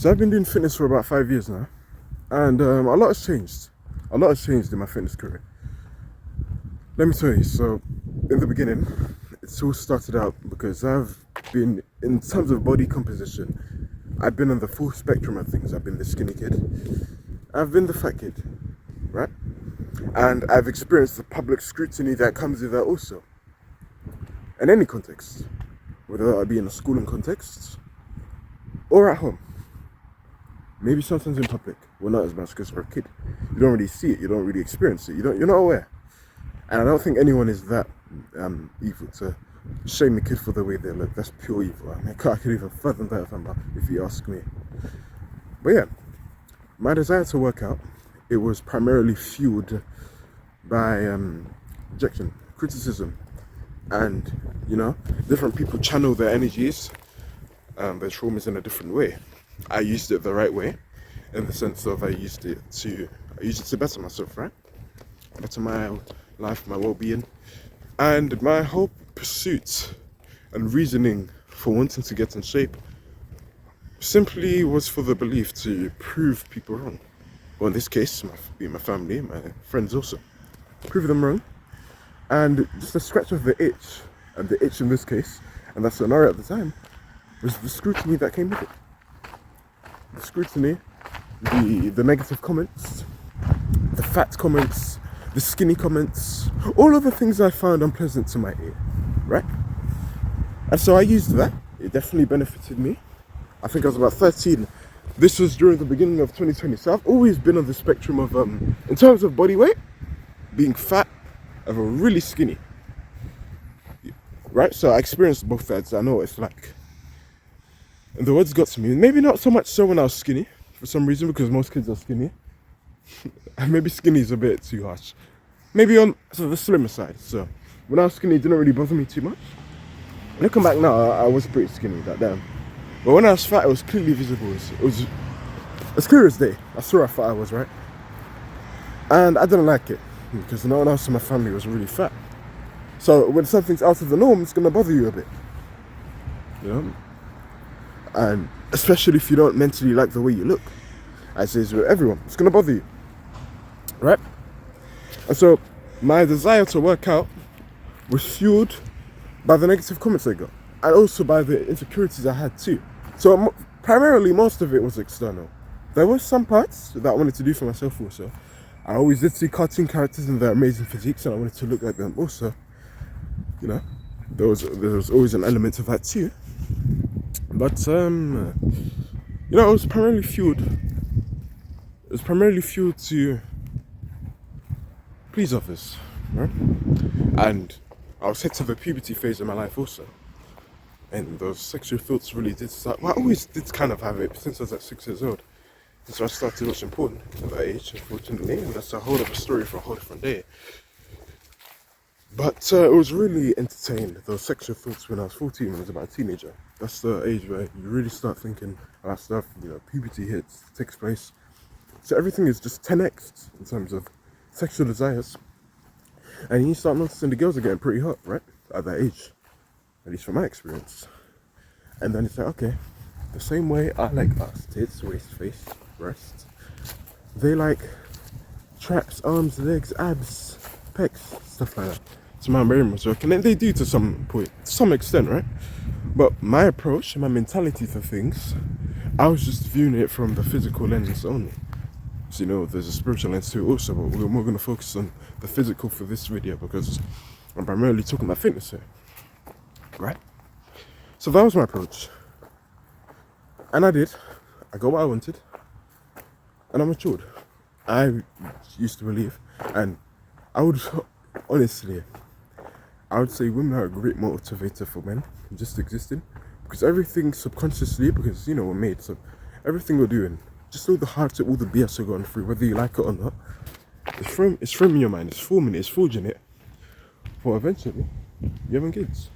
So I've been doing fitness for about 5 years now, and a lot has changed. A lot has changed in my fitness career. Let me tell you, so in the beginning, it all started out because I've been, in terms of body composition, I've been on the full spectrum of things. I've been the skinny kid, I've been the fat kid, right? And I've experienced the public scrutiny that comes with that also. In any context, whether that be in a schooling context or at home. Maybe sometimes in public, well, not as much because for a kid, you don't really see it, you don't really experience it, you're not aware. And I don't think anyone is that evil to shame a kid for the way they look. That's pure evil. I mean, I could even fathom that if you ask me. But yeah, my desire to work out, it was primarily fueled by rejection, criticism, and different people channel their energies, their traumas in a different way. I used it the right way, in the sense of I used it to better myself, right? Better my life, my well-being, and my whole pursuit and reasoning for wanting to get in shape simply was for the belief to prove people wrong. Well, in this case, my family, my friends also, prove them wrong, and just a scratch of the itch, and the itch in this case, and that scenario at the time, was the scrutiny that came with it. The scrutiny, the negative comments, the fat comments, the skinny comments, all of the things I found unpleasant to my ear, right? And so I used that. It definitely benefited me. I think I was about 13. This was during the beginning of 2020. So I've always been on the spectrum of, in terms of body weight, being fat, and really skinny, right? So I experienced both sides. I know what it's like. And the words got to me. Maybe not so much so when I was skinny, for some reason, because most kids are skinny. And maybe skinny is a bit too harsh. Maybe on the slimmer side. So when I was skinny, it didn't really bother me too much. Looking back now, I was pretty skinny that damn. But when I was fat, it was clearly visible. It was as clear as day. I saw how fat I was, right? And I didn't like it because no one else in my family was really fat. So when something's out of the norm, it's gonna bother you a bit, And especially if you don't mentally like the way you look, as is with everyone, it's gonna bother you, right? And so my desire to work out was fueled by the negative comments I got, and also by the insecurities I had too. So primarily, most of it was external. There were some parts that I wanted to do for myself also. I always did see cartoon characters and their amazing physiques, and I wanted to look like them also. There was always an element of that too. But it was primarily fueled. It was primarily fueled to please others, right? And I was hit to the puberty phase of my life also. And those sexual thoughts really did start. Well, I always did kind of have it since I was like 6 years old. And so I started watching porn at that age, unfortunately. And that's a whole other story for a whole different day. But it was really entertained, those sexual thoughts, when I was 14, when I was about a teenager. That's the age where you really start thinking about stuff, puberty hits, takes place. So everything is just 10x in terms of sexual desires. And you start noticing the girls are getting pretty hot, right? At that age. At least from my experience. And then it's like, okay, the same way I like us, tits, waist, face, breast, they like traps, arms, legs, abs, pecs, stuff like that. So my very much work, and then they do to some point, to some extent, right? But my approach, my mentality to things, I was just viewing it from the physical lens only. So there's a spiritual lens to it also, but we're more going to focus on the physical for this video because I'm primarily talking about fitness here, right? So that was my approach, and I got what I wanted, and I matured. I used to believe, and I would honestly, I would say women are a great motivator for men just existing, because everything subconsciously, because we're made, so everything we're doing, just all the hardship, all the BS we're going through, whether you like it or not, it's from your mind, it's forming it, it's forging it, for eventually you having kids.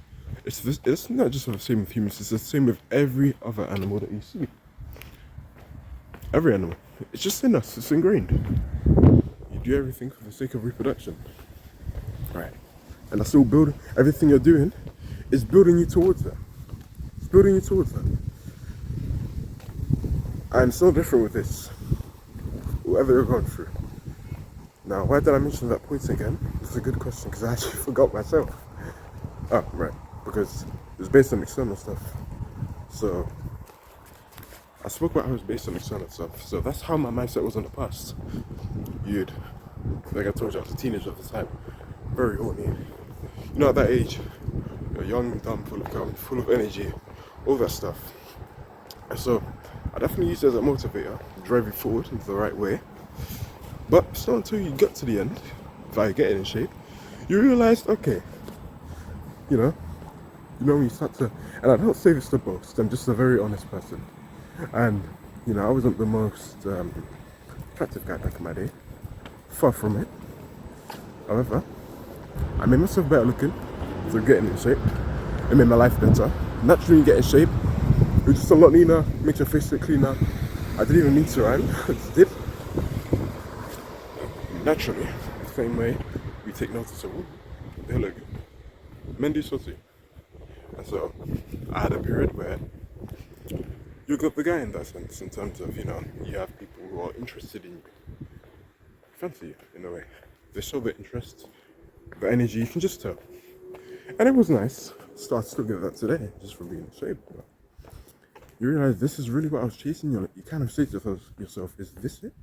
It's not just the same with humans, it's the same with every other animal that you see. Every animal. It's just in us, it's ingrained. You do everything for the sake of reproduction. Right. And that's all building, everything you're doing is building you towards that. It's building you towards that. And it's no different with this, whatever you're going through. Now, why did I mention that point again? It's a good question because I actually forgot myself. Oh, right, because it was based on external stuff. So, I spoke about how it was based on external stuff. So that's how my mindset was in the past. Like I told you, I was a teenager at the time, very horny. You know, at that age, you're young, dumb, full of energy, all that stuff. And so, I definitely used it as a motivator, drive you forward into the right way. But it's not until you get to the end, via getting in shape, you realise, okay, you know when you start to, and I don't say this to boast, I'm just a very honest person. And, I wasn't the most attractive guy back in my day, far from it. However, I made myself better looking through getting in shape. It made my life better. Naturally, you get in shape, you're just a lot leaner, makes your face look cleaner. I didn't even need to rhyme, I just did. Naturally, the same way we take notice of, they look good. Men do so too. And so, I had a period where you got the guy in that sense, in terms of, you have people who are interested in you, fancy you in a way. They show the interest, the energy, you can just tell. And it was nice. Start to get that today, just from being in shape. But you realize this is really what I was chasing. You kind of say to yourself, is this it?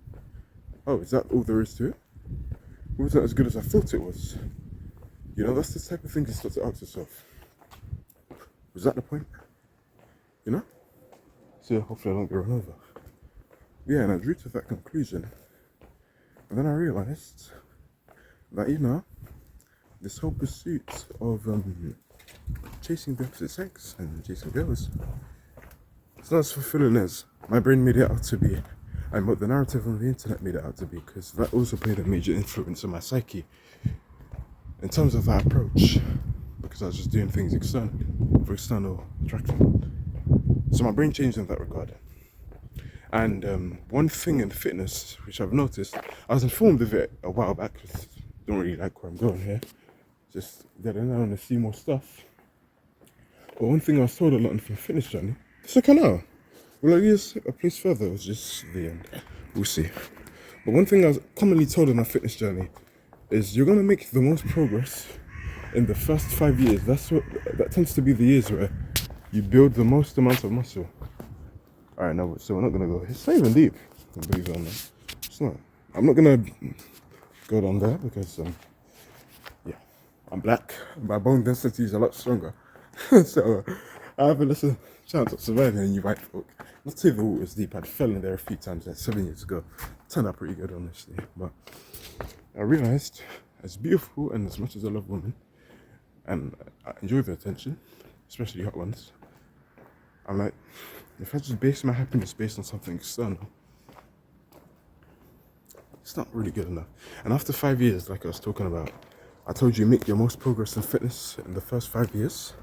Oh, is that all there is to it? It wasn't as good as I thought it was. That's the type of thing you start to ask yourself. Was that the point? So hopefully I don't get run over. Yeah, and I drew to that conclusion. And then I realized that, this whole pursuit of chasing the opposite sex and chasing girls, it's not as fulfilling as my brain made it out to be, and what the narrative on the internet made it out to be, because that also played a major influence on my psyche in terms of that approach, because I was just doing things externally, for external attraction. So my brain changed in that regard. And one thing in fitness, which I've noticed, I was informed of it a while back, because I don't really like where I'm going here, just getting on to see more stuff. But one thing I was told a lot in the fitness journey, it's like, I know, will I use a place further? It was just the end. We'll see. But one thing I was commonly told in my fitness journey is you're going to make the most progress in the first 5 years. That tends to be the years where you build the most amount of muscle. Alright, no, so we're not going to go, it's not even deep, believe it or not. It's not. I'm not going to go down there because, I'm black. My bone density is a lot stronger. So, I have a lesser chance of surviving than you white folk. Not to say the water's deep, I'd fell in there a few times like 7 years ago. Turned out pretty good, honestly. But I realised, as beautiful and as much as I love women, and I enjoy their attention, especially hot ones, I'm like, if I just base my happiness based on something external, it's not really good enough. And after 5 years, like I was talking about, I told you make your most progress in fitness in the first 5 years.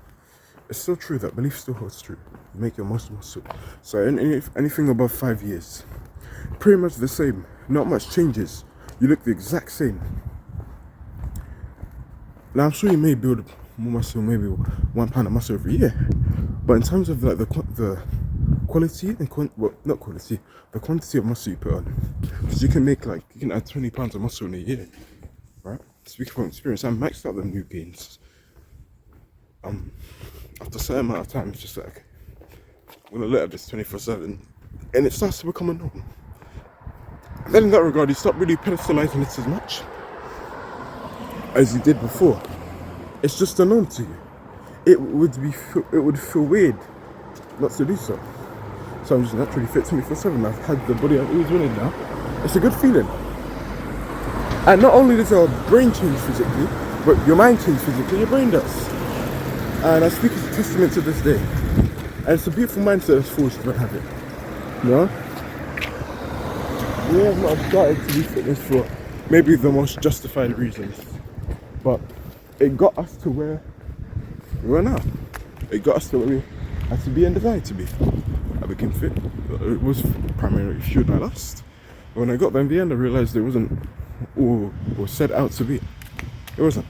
It's still true, that belief still holds true. You make your most muscle. So anything above 5 years, pretty much the same. Not much changes. You look the exact same. Now I'm sure you may build more muscle, maybe 1 pound of muscle every year. But in terms of like the quality and not quality, the quantity of muscle you put on, because you can add 20 pounds of muscle in a year, right? Speaking from experience, I maxed out the new gains. After a certain amount of time, it's just like, I'm gonna let this 24/7, and it starts to become a norm. And then in that regard, you stop really pedestalizing it as much as you did before. It's just a norm to you. It would feel weird not to do so. So I'm just naturally fit 24/7. I've had the body I've always wanted now. It's a good feeling. And not only does your brain change physically, but your mind change physically, your brain does. And I speak as a testament to this day. And it's a beautiful mindset that's forced to have it. We have not started to do fitness for maybe the most justified reasons. But it got us to where we are now. It got us to where we had to be and desired to be. I became fit. It was primarily fueled by lust. But when I got there in the end, I realised it wasn't all it was set out to be. It wasn't.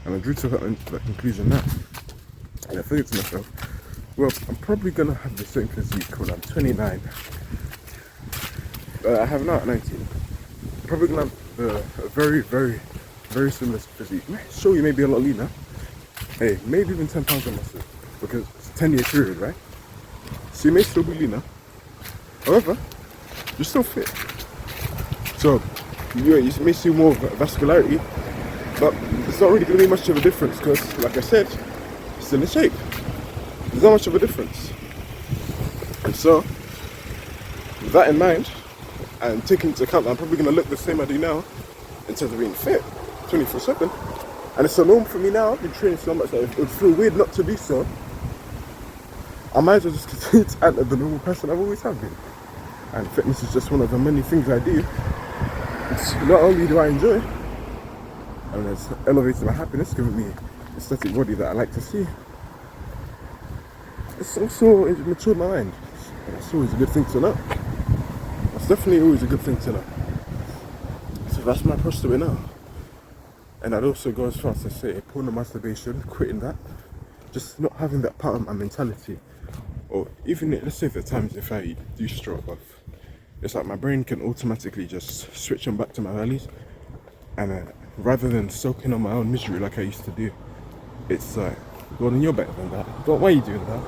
And I drew to that conclusion now. And I figured to myself, Well, I'm probably gonna have the same physique when I'm 29. I have now at 19. Probably gonna have a very, very, very similar physique. Sure, you may be a lot leaner. Hey, maybe even 10 pounds on muscle because it's a 10-year period, right? So you may still be leaner. However, you're still fit. So you may see more vascularity, but it's not really going to be much of a difference because, like I said, still in shape. There's not much of a difference. And so, with that in mind, and taking into account that I'm probably going to look the same I do now in terms of being fit 24/7, and it's a norm for me now. I've been training so much that it would feel weird not to do so. I might as well just continue to act like the normal person I've always have been. And fitness is just one of the many things I do. It's not only do I enjoy, and it's elevating my happiness, giving me an aesthetic body that I like to see, it's also matured my mind. And it's always a good thing to know. It's definitely always a good thing to know. So that's my approach to it now. And I'd also go as far as to say, porno masturbation, quitting that, just not having that part of my mentality. Or even, let's say the times if I do stroke off, it's like my brain can automatically just switch on back to my values, and rather than soaking on my own misery like I used to do, it's like, well then you're better than that, why are you doing that?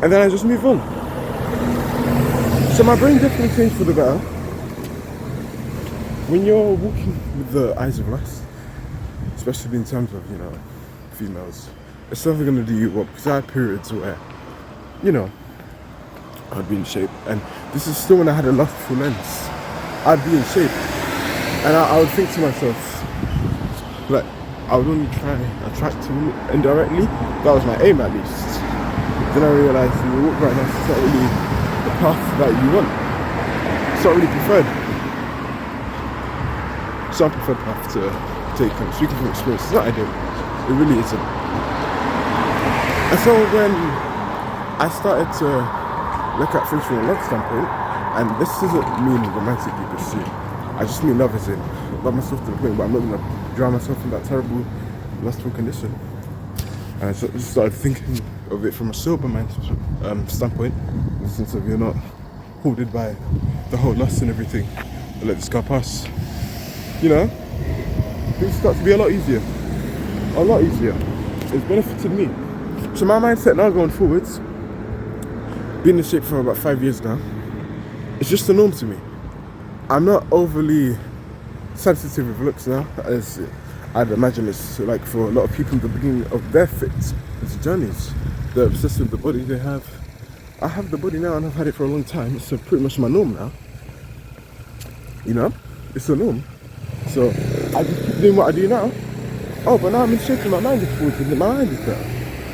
And then I just move on. So my brain definitely changed for the better. When you're walking with the eyes of lust, especially in terms of, females, it's never going to do you well, because I had periods where, I'd be in shape, and this is still when I had a lustful lens. I'd be in shape, and I would think to myself, like, I would only try attract women indirectly. That was my aim, at least. Then I realised when you walk right now, it's not really the path that you want. It's not really preferred. It's not a preferred path to take. I'm speaking from experience. It's not ideal. It really isn't. And so when I started to look at things from a love standpoint, and this doesn't mean romantically pursue. I just mean love as in love myself to the point where I'm not going to drown myself in that terrible lustful condition. And I just started thinking of it from a sober mind standpoint, in the sense of you're not hoarded by the whole lust and everything, and let this go pass. Things start to be a lot easier. A lot easier. It's benefited me. So my mindset now going forwards, been in shape for about 5 years now, it's just a norm to me. I'm not overly sensitive with looks now, as I'd imagine it's like for a lot of people in the beginning of their fitness journeys. They're obsessed with the body they have. I have the body now and I've had it for a long time. It's pretty much my norm now. It's a norm. So I just keep doing what I do now. Oh, but now I'm in shape and my mind is forward and my mind is better.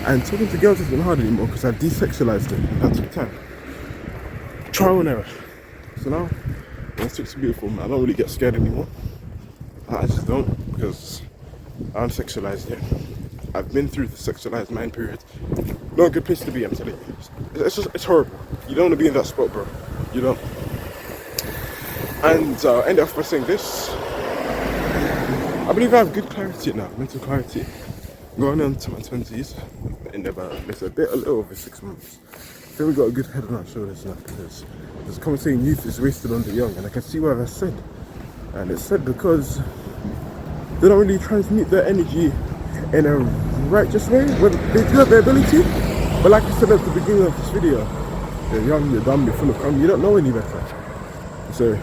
And talking to girls isn't hard anymore because I've desexualized it, and that took time. Trial and error. So now, when I stick to beautiful, I don't really get scared anymore. I just don't, because I'm sexualized it. I've been through the sexualized mind period. Not a good place to be, I'm telling you. It's horrible. You don't want to be in that spot, bro. You don't. And I'll end off by saying this. I believe I have good clarity now, mental clarity. Going on to my 20s in about, a little over 6 months. I think we got a good head on our shoulders now, because there's a common saying, youth is wasted on the young, and I can see why that's said. And it's said because they don't really transmute their energy in a righteous way. Well, they do have the ability, but like I said at the beginning of this video, you're young, you're dumb, you're full of cum, you don't know any better. So,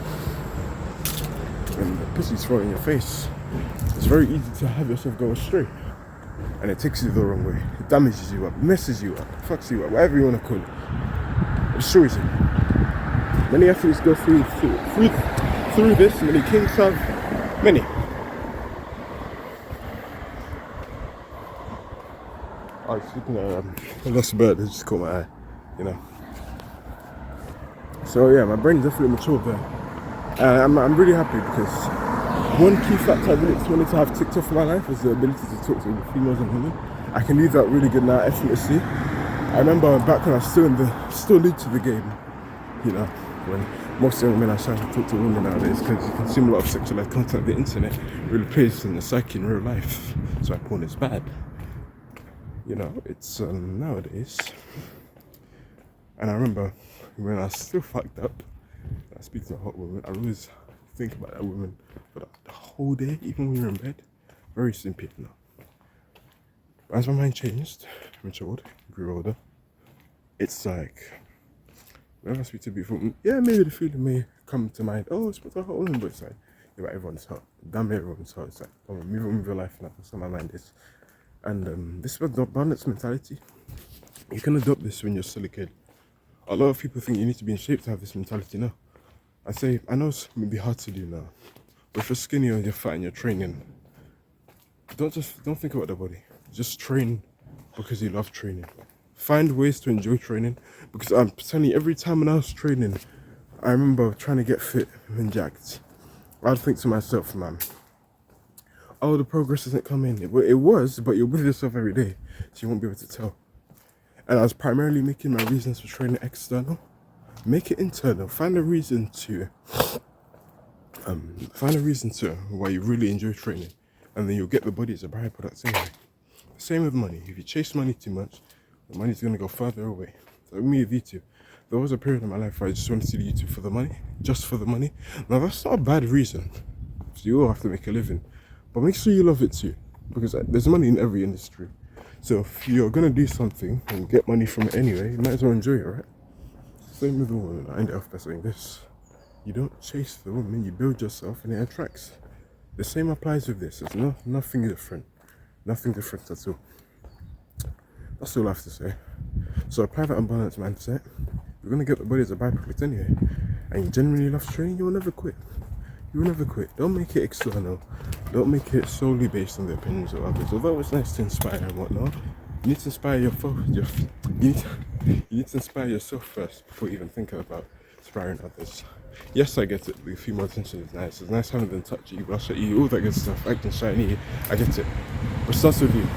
when the pussy's thrown in your face, it's very easy to have yourself go astray. And it takes you the wrong way. It damages you up, messes you up, fucks you up, whatever you want to call it. It destroys you. Many athletes go through this, many kings have many. I was looking at a lost bird that just caught my eye, So yeah, my brain definitely matured there. I'm really happy because one key factor I really wanted to have ticked off in my life was the ability to talk to females and women. I can do that really good now, effortlessly. I remember back when I was still new to the game, when most young men are shy to talk to women nowadays because you consume a lot of sexualized content on the internet, really plays in the psyche in real life. So porn is bad. It's nowadays And I remember when I was still fucked up, I speak to a hot woman, I always think about that woman for the whole day, even when you're in bed. Very simple now. But as my mind changed, matured, grew older, it's like, whenever I speak to people, yeah, maybe the feeling may come to mind, oh, it's with a hot woman, but it's like, yeah, but everyone's hot. Damn, everyone's hot. It's like, come on, move on with your life now. That's what my mind is. And this is the balance mentality. You can adopt this when you're still a kid. A lot of people think you need to be in shape to have this mentality now. I know it's maybe hard to do now, but if you're skinny or you're fat and you're training, don't think about the body. Just train because you love training. Find ways to enjoy training, because I'm telling you, every time when I was training, I remember trying to get fit and jacked. I'd think to myself, man, oh, the progress isn't coming. It was, but you're with yourself every day, so you won't be able to tell. And I was primarily making my reasons for training external. Make it internal. Find a reason to why you really enjoy training, and then you'll get the body as a byproduct anyway. Same with money. If you chase money too much, the money's gonna go further away. So me with YouTube, there was a period in my life where I just wanted to do YouTube for the money, just for the money. Now that's not a bad reason. So you all have to make a living, but make sure you love it too, because there's money in every industry. So if you're gonna do something and get money from it anyway, you might as well enjoy it, right? Same with the woman. I ended off by saying this: you don't chase the woman, you build yourself, and it attracts. The same applies with this. It's nothing different. Nothing different at all. That's all I have to say. So apply that unbalanced mindset. You're gonna get the body as a byproduct anyway. And you genuinely love training, you will never quit. You will never quit. Don't make it external. Don't make it solely based on the opinions of others. Although it's nice to inspire and whatnot, you need to inspire you need to inspire yourself first before you even thinking about inspiring others. Yes, I get it. The female attention is nice. It's nice having them touch you, blush at you, all that good stuff, acting shiny. I get it. But it starts with you.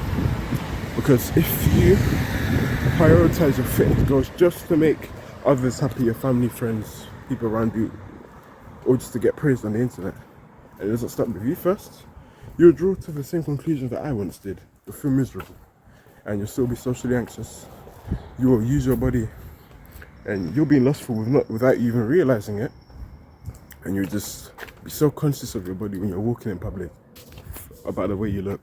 Because if you prioritize your fitness goals just to make others happy, your family, friends, people around you, or just to get praised on the internet, and it doesn't start with you first, you'll draw to the same conclusion that I once did. You'll feel miserable, and you'll still be socially anxious. You will use your body, and you'll be lustful without you even realizing it, and you'll just be so conscious of your body when you're walking in public about the way you look.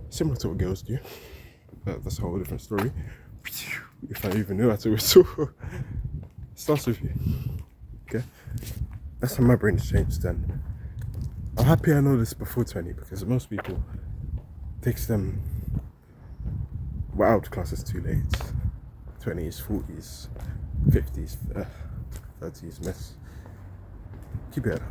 Similar to what girls do. That's a whole different story. If I even knew how to whistle. Starts with you. Okay? That's how my brain's changed then. I'm happy I know this before 20, because most people takes them out classes too late. 20s, 40s, 50s, 30s, mess. Keep it up.